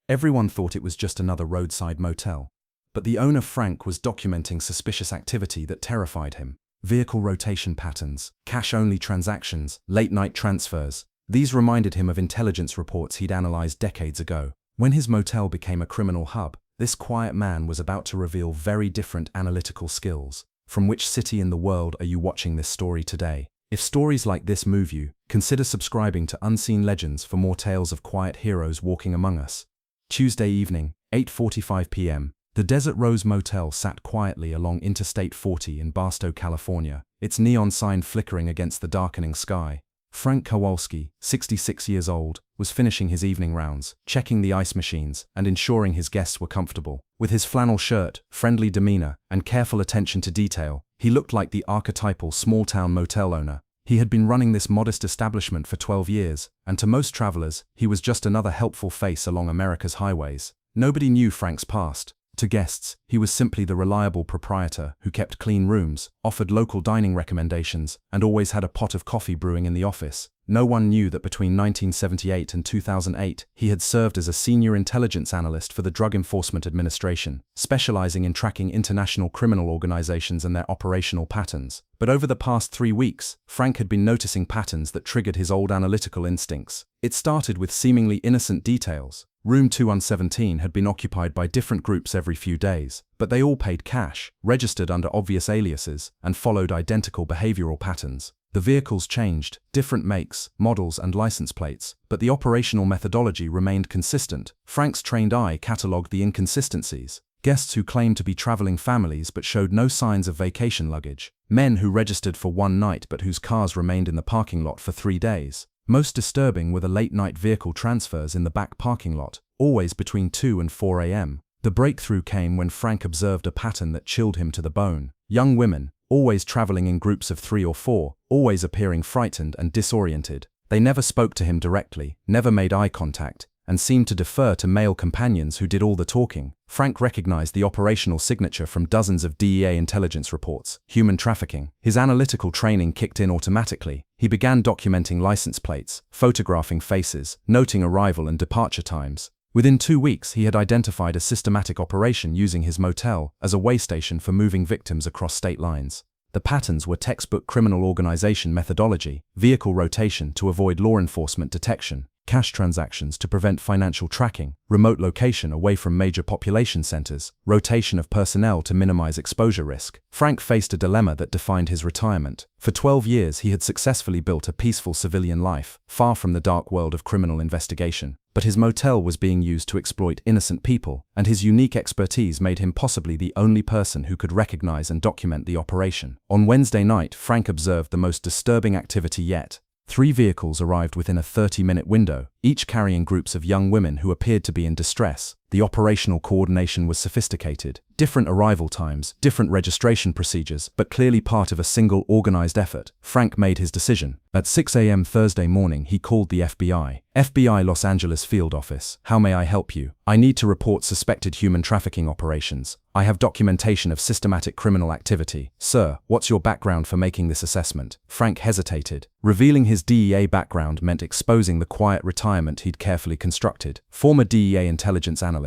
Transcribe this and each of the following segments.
Everyone thought it was just another roadside motel. But the owner, Frank, was documenting suspicious activity that terrified him. Vehicle rotation patterns, cash-only transactions, late-night transfers. These reminded him of intelligence reports he'd analyzed decades ago. When his motel became a criminal hub, this quiet man was about to reveal very different analytical skills. From which city in the world are you watching this story today? If stories like this move you, consider subscribing to Unseen Legends for more tales of quiet heroes walking among us. Tuesday evening, 8:45 p.m., the Desert Rose Motel sat quietly along Interstate 40 in Barstow, California, its neon sign flickering against the darkening sky. Frank Kowalski, 66 years old, was finishing his evening rounds, checking the ice machines and ensuring his guests were comfortable. With his flannel shirt, friendly demeanor, and careful attention to detail, he looked like the archetypal small-town motel owner. He had been running this modest establishment for 12 years, and to most travelers, he was just another helpful face along America's highways. Nobody knew Frank's past. To guests, he was simply the reliable proprietor who kept clean rooms, offered local dining recommendations, and always had a pot of coffee brewing in the office. No one knew that between 1978 and 2008, he had served as a senior intelligence analyst for the Drug Enforcement Administration, specializing in tracking international criminal organizations and their operational patterns. But over the past 3 weeks, Frank had been noticing patterns that triggered his old analytical instincts. It started with seemingly innocent details. Room 2117 had been occupied by different groups every few days, but they all paid cash, registered under obvious aliases, and followed identical behavioral patterns. The vehicles changed, different makes, models, and license plates, but the operational methodology remained consistent. Frank's trained eye catalogued the inconsistencies. Guests who claimed to be traveling families but showed no signs of vacation luggage. Men who registered for one night but whose cars remained in the parking lot for 3 days. Most disturbing were the late-night vehicle transfers in the back parking lot, always between 2 and 4 a.m. The breakthrough came when Frank observed a pattern that chilled him to the bone. Young women, always traveling in groups of 3 or 4, always appearing frightened and disoriented. They never spoke to him directly, never made eye contact, and seemed to defer to male companions who did all the talking. Frank recognized the operational signature from dozens of DEA intelligence reports: human trafficking. His analytical training kicked in automatically. He began documenting license plates, photographing faces, noting arrival and departure times. Within 2 weeks, he had identified a systematic operation using his motel as a waystation for moving victims across state lines. The patterns were textbook criminal organization methodology: vehicle rotation to avoid law enforcement detection, cash transactions to prevent financial tracking, remote location away from major population centers, rotation of personnel to minimize exposure risk. Frank faced a dilemma that defined his retirement. For 12 years, he had successfully built a peaceful civilian life, far from the dark world of criminal investigation. But his motel was being used to exploit innocent people, and his unique expertise made him possibly the only person who could recognize and document the operation. On Wednesday night, Frank observed the most disturbing activity yet. 3 vehicles arrived within a 30-minute window, each carrying groups of young women who appeared to be in distress. The operational coordination was sophisticated. Different arrival times, different registration procedures, but clearly part of a single organized effort. Frank made his decision. At 6 a.m. Thursday morning, he called the FBI. FBI Los Angeles Field Office. How may I help you? I need to report suspected human trafficking operations. I have documentation of systematic criminal activity. Sir, what's your background for making this assessment? Frank hesitated. Revealing his DEA background meant exposing the quiet retirement he'd carefully constructed. Former DEA intelligence analyst.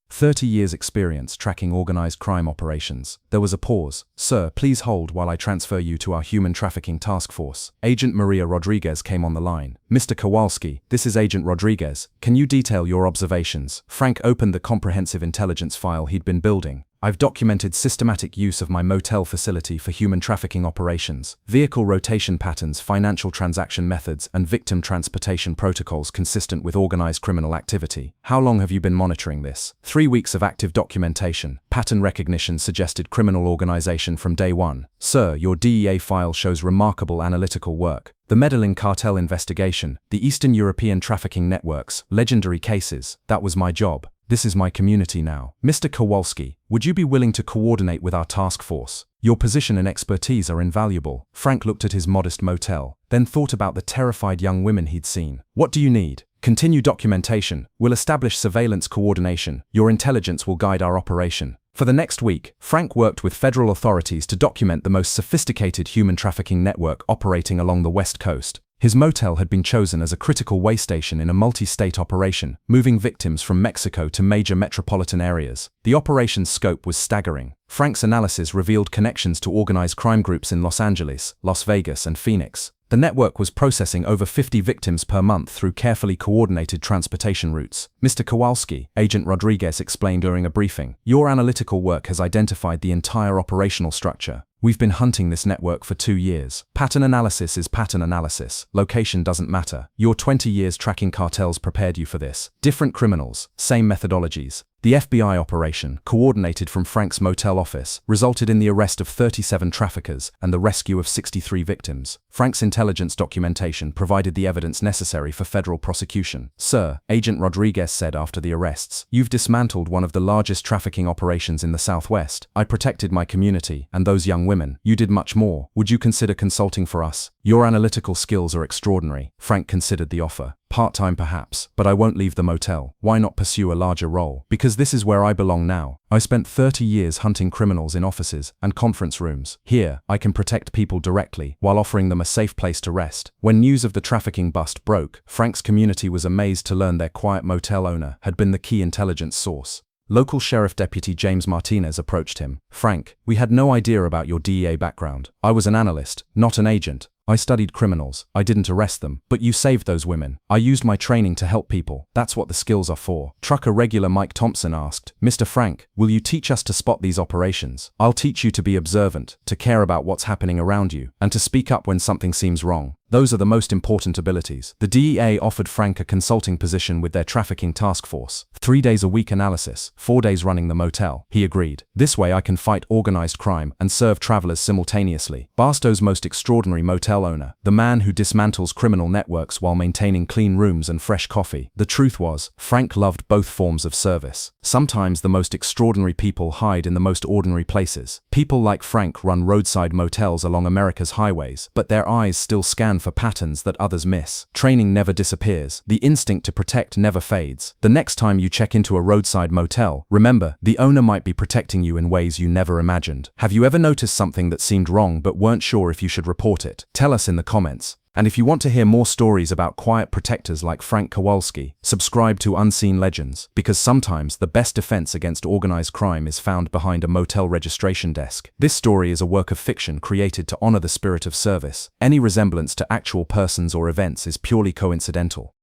30 years experience tracking organized crime operations. There was a pause. Sir, please hold while I transfer you to our human trafficking task force. Agent Maria Rodriguez came on the line. Mr. Kowalski, this is Agent Rodriguez. Can you detail your observations? Frank opened the comprehensive intelligence file he'd been building. I've documented systematic use of my motel facility for human trafficking operations, vehicle rotation patterns, financial transaction methods, and victim transportation protocols consistent with organized criminal activity. How long have you been monitoring this? 3 weeks of active documentation. Pattern recognition suggested criminal organization from day one. Sir, your DEA file shows remarkable analytical work. The Medellin cartel investigation, the Eastern European trafficking networks, legendary cases. That was my job. This is my community now. Mr. Kowalski, would you be willing to coordinate with our task force? Your position and expertise are invaluable. Frank looked at his modest motel, then thought about the terrified young women he'd seen. What do you need? Continue documentation. We'll establish surveillance coordination. Your intelligence will guide our operation. For the next week, Frank worked with federal authorities to document the most sophisticated human trafficking network operating along the West Coast. His motel had been chosen as a critical waystation in a multi-state operation, moving victims from Mexico to major metropolitan areas. The operation's scope was staggering. Frank's analysis revealed connections to organized crime groups in Los Angeles, Las Vegas, and Phoenix. The network was processing over 50 victims per month through carefully coordinated transportation routes. Mr. Kowalski, Agent Rodriguez explained during a briefing, "Your analytical work has identified the entire operational structure. We've been hunting this network for 2 years. Pattern analysis is pattern analysis. Location doesn't matter. Your 20 years tracking cartels prepared you for this. Different criminals, same methodologies." The FBI operation, coordinated from Frank's motel office, resulted in the arrest of 37 traffickers and the rescue of 63 victims. Frank's intelligence documentation provided the evidence necessary for federal prosecution. "Sir," Agent Rodriguez said after the arrests, "you've dismantled one of the largest trafficking operations in the Southwest. I protected my community and those young women. You did much more. Would you consider consulting for us? Your analytical skills are extraordinary." Frank considered the offer. "Part-time perhaps, but I won't leave the motel. Why not pursue a larger role? Because this is where I belong now. I spent 30 years hunting criminals in offices and conference rooms. Here, I can protect people directly while offering them a safe place to rest." When news of the trafficking bust broke, Frank's community was amazed to learn their quiet motel owner had been the key intelligence source. Local Sheriff Deputy James Martinez approached him. "Frank, we had no idea about your DEA background. I was an analyst, not an agent. I studied criminals. I didn't arrest them. But you saved those women. I used my training to help people. That's what the skills are for." Trucker regular Mike Thompson asked, "Mr. Frank, will you teach us to spot these operations? I'll teach you to be observant, to care about what's happening around you, and to speak up when something seems wrong. Those are the most important abilities." The DEA offered Frank a consulting position with their trafficking task force. 3 days a week analysis, 4 days running the motel. He agreed. "This way I can fight organized crime and serve travelers simultaneously." Barstow's most extraordinary motel owner, the man who dismantles criminal networks while maintaining clean rooms and fresh coffee. The truth was, Frank loved both forms of service. Sometimes the most extraordinary people hide in the most ordinary places. People like Frank run roadside motels along America's highways, but their eyes still scan for patterns that others miss. Training never disappears. The instinct to protect never fades. The next time you check into a roadside motel, remember, the owner might be protecting you in ways you never imagined. Have you ever noticed something that seemed wrong but weren't sure if you should report it? Tell us in the comments. And if you want to hear more stories about quiet protectors like Frank Kowalski, subscribe to Unseen Legends, because sometimes the best defense against organized crime is found behind a motel registration desk. This story is a work of fiction created to honor the spirit of service. Any resemblance to actual persons or events is purely coincidental.